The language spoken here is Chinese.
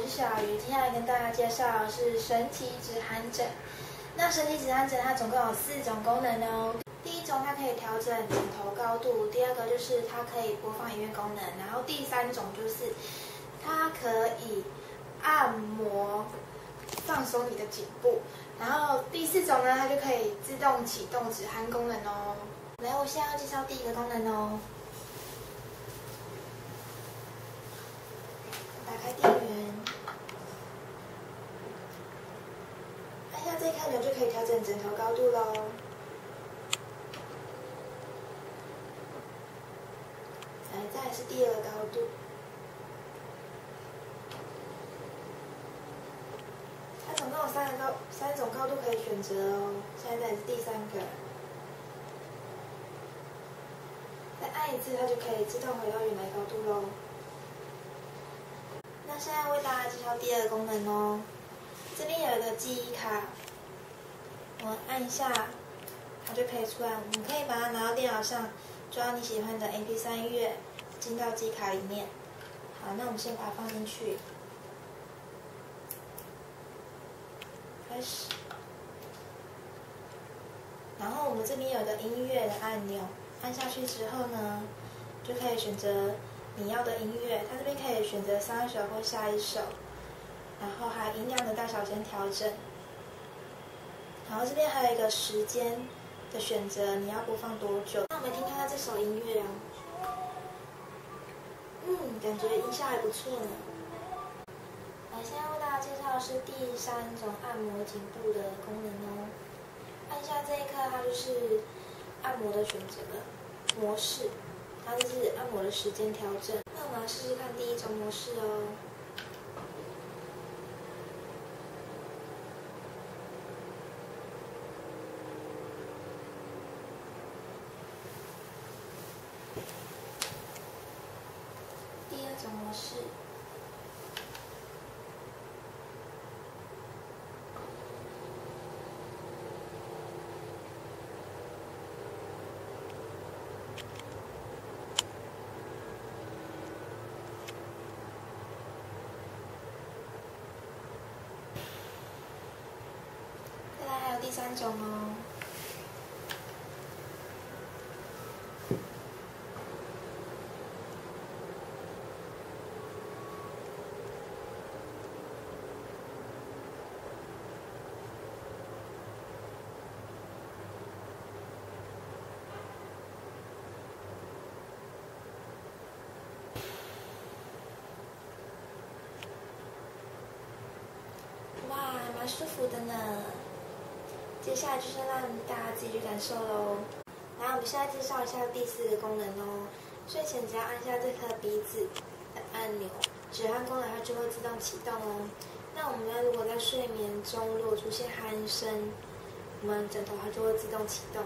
小鱼，今天来跟大家介绍的是神奇止鼾枕。那神奇止鼾枕它总共有4种功能哦。第一种它可以调整枕头高度，第二个就是它可以播放音乐功能，然后第3种就是它可以按摩放松你的颈部，然后第4种呢，它就可以自动启动止鼾功能哦。来，我现在要介绍第1个功能哦。打开电源，按下这个按钮就可以调整枕头高度喽。来，再来是第2个高度。它总共有3种高度可以选择哦。现在是第3个。再按一次，它就可以自动回到原来高度喽。那现在为大家介绍第2个功能哦。这边有一个记忆卡，我们按一下，它就可以出来。我们可以把它拿到电脑上，抓你喜欢的 MP3 音乐进到记忆卡里面。好，那我们先把它放进去，开始。然后我们这边有个音乐的按钮，按下去之后呢，就可以选择你要的音乐。它这边可以选择上一首或下一首，然后还有音量的大小先调整。然后这边还有一个时间的选择，你要播放多久？那我们听看看这首音乐哦。感觉音效还不错呢。来，现在为大家介绍的是第3种按摩颈部的功能哦。按下这一刻，它就是按摩的选择模式，它就是按摩的时间调整。那我们来试试看第1种模式哦。第2种模式。还有第3种哦。哇，蛮舒服的呢。接下来就是让大家自己去感受喽。然后我们现在介绍一下第4个功能哦。睡前只要按下这颗鼻子的按钮，止鼾功能它就会自动启动哦。那我们呢，如果在睡眠中如果出现鼾声，我们枕头它就会自动启动。